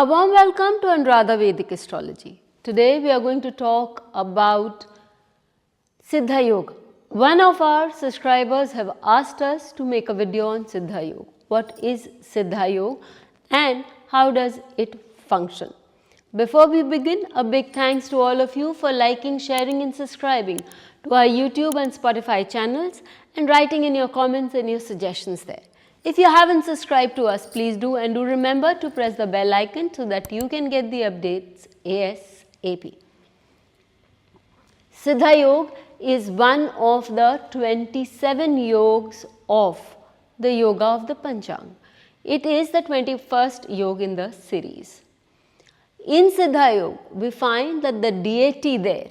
A warm welcome to Anuradha Vedic Astrology. Today we are going to talk about Siddha Yoga. One of our subscribers have asked us to make a video on Siddha Yoga. What is Siddha Yoga and how does it function? Before we begin, a big thanks to all of you for liking, sharing and subscribing to our YouTube and Spotify channels and writing in your comments and your suggestions there. If you haven't subscribed to us, please do, and do remember to press the bell icon so that you can get the updates ASAP. Siddha Yoga is one of the 27 yogas of the yoga of the Panchang. It is the 21st yoga in the series. In Siddha Yoga, we find that the deity there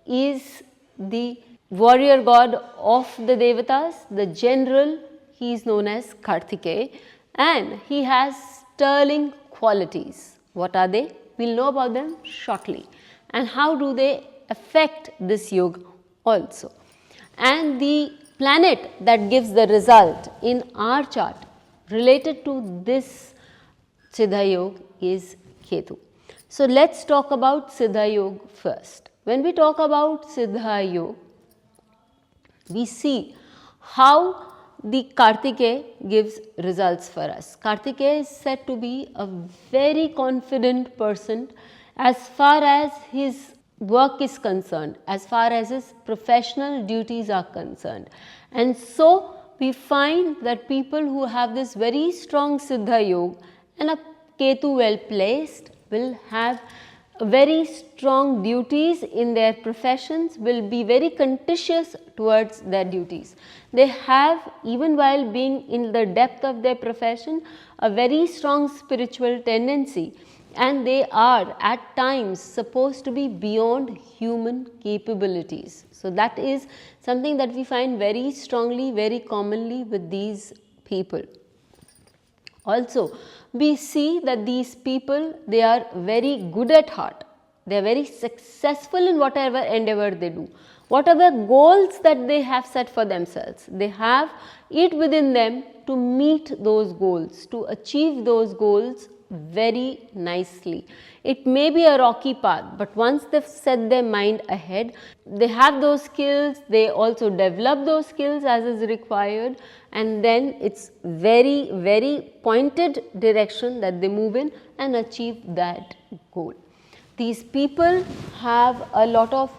is the warrior god of the Devatas, the general. He is known as Kartikeya and he has sterling qualities. What are they? We will know about them shortly. And how do they affect this yoga also? And the planet that gives the result in our chart related to this Siddha Yoga is Ketu. So let's talk about Siddha Yoga first. When we talk about Siddha Yoga, we see how the Kartikeya gives results for us. Kartikeya is said to be a very confident person as far as his work is concerned, as far as his professional duties are concerned. And so we find that people who have this very strong Siddha Yoga and a Ketu well placed will have very strong duties in their professions, will be very contentious towards their duties. They have, even while being in the depth of their profession, a very strong spiritual tendency, and they are at times supposed to be beyond human capabilities. So that is something that we find very strongly, very commonly with these people. Also, we see that these people, they are very good at heart. They are very successful in whatever endeavor they do. Whatever goals that they have set for themselves, they have it within them to meet those goals, to achieve those goals very nicely. It may be a rocky path, but once they've set their mind ahead, they have those skills, they also develop those skills as is required, and then it's very, very pointed direction that they move in and achieve that goal. These people have a lot of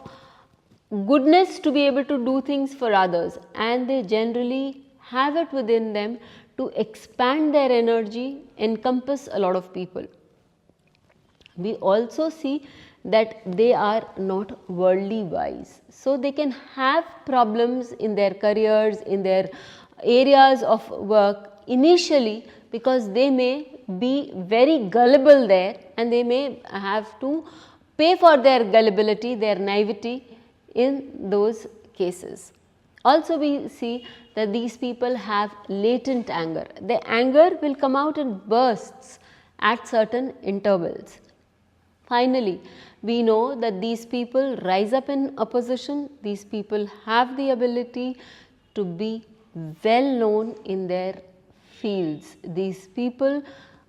goodness to be able to do things for others, and they generally have it within them to expand their energy, encompass a lot of people. We also see that they are not worldly wise. So they can have problems in their careers, in their areas of work initially, because they may be very gullible there and they may have to pay for their gullibility, their naivety in those cases. Also we see that these people have latent anger. The anger will come out in bursts at certain intervals. Finally, we know that these people rise up in opposition. These people have the ability to be well known in their fields. These people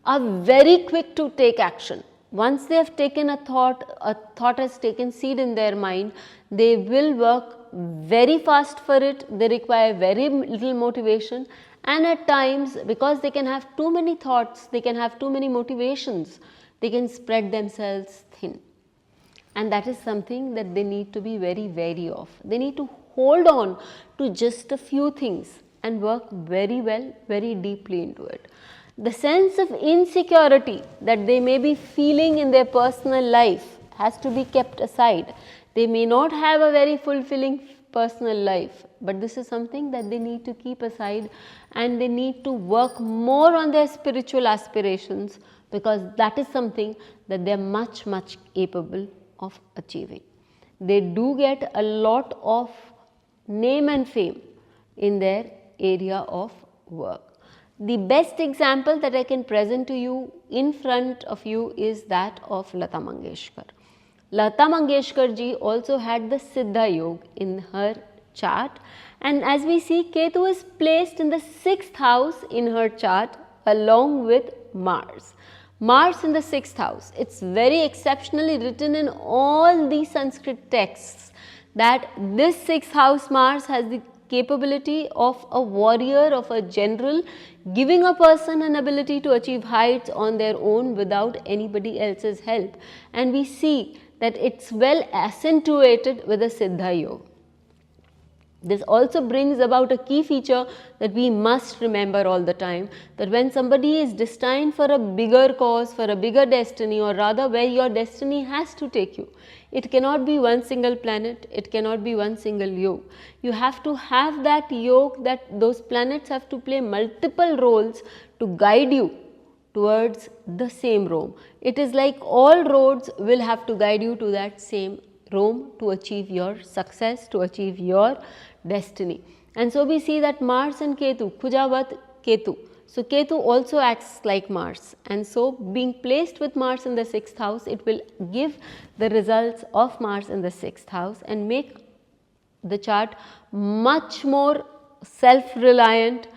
are very quick to take action. Once they have taken a thought has taken seed in their mind, they will work very fast for it. They require very little motivation, and at times, because they can have too many thoughts, they can have too many motivations, they can spread themselves thin. And that is something that they need to be very wary of. They need to hold on to just a few things and work very well, very deeply into it. The sense of insecurity that they may be feeling in their personal life has to be kept aside. They may not have a very fulfilling personal life, but this is something that they need to keep aside, and they need to work more on their spiritual aspirations, because that is something that they are much capable of achieving. They do get a lot of name and fame in their area of work. The best example that I can present to you in front of you is that of Lata Mangeshkar. Lata Mangeshkar ji also had the Siddha Yoga in her chart, and as we see, Ketu is placed in the 6th house in her chart along with Mars. Mars in the 6th house. It's very exceptionally written in all these Sanskrit texts that this 6th house Mars has the capability of a warrior, of a general, giving a person an ability to achieve heights on their own without anybody else's help. And we see that it's well accentuated with the Siddha Yoga. This also brings about a key feature that we must remember all the time, that when somebody is destined for a bigger cause, for a bigger destiny, or rather where your destiny has to take you, it cannot be one single planet, it cannot be one single yoga. You have to have that yoga, that those planets have to play multiple roles to guide you towards the same Rome. It is like all roads will have to guide you to that same Rome to achieve your success, to achieve your destiny. And so we see that Mars and Ketu, Kujavat Ketu. So Ketu also acts like Mars, and so being placed with Mars in the 6th house, it will give the results of Mars in the 6th house and make the chart much more self-reliant,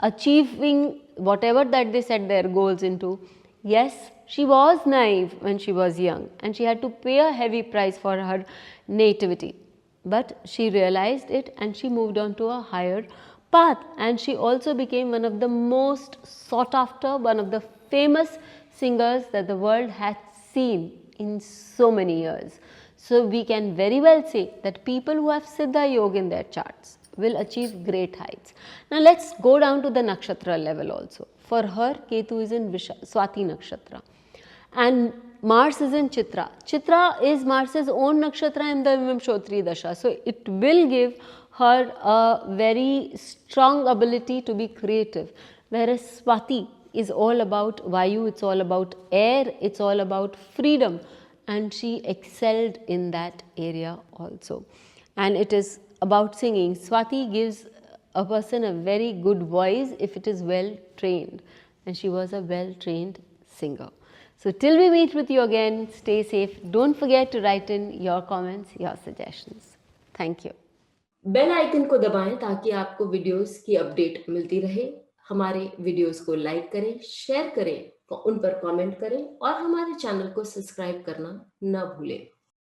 achieving whatever that they set their goals into. Yes, she was naive when she was young and she had to pay a heavy price for her nativity, but she realized it and she moved on to a higher path, and she also became one of the most sought after, one of the famous singers that the world had seen in so many years. So we can very well say that people who have Siddha Yoga in their charts will achieve great heights. Now let's go down to the nakshatra level also. For her, Ketu is in Swati nakshatra and Mars is in Chitra. Chitra is Mars's own nakshatra in the Vimshottari dasha. So it will give her a very strong ability to be creative. Whereas Swati is all about Vayu, it's all about air, it's all about freedom, and she excelled in that area also. And it is about singing. Swati gives a person a very good voice if it is well trained, and she was a well trained singer. So till we meet with you again, stay safe. Don't forget to write in your comments, your suggestions. Thank you. Bell icon को दबाएं ताकि आपको videos की update मिलती रहे। हमारे videos को like करें, शेयर करें, उन पर कमेंट करें और हमारे चैनल को सब्सक्राइब करना न भूलें।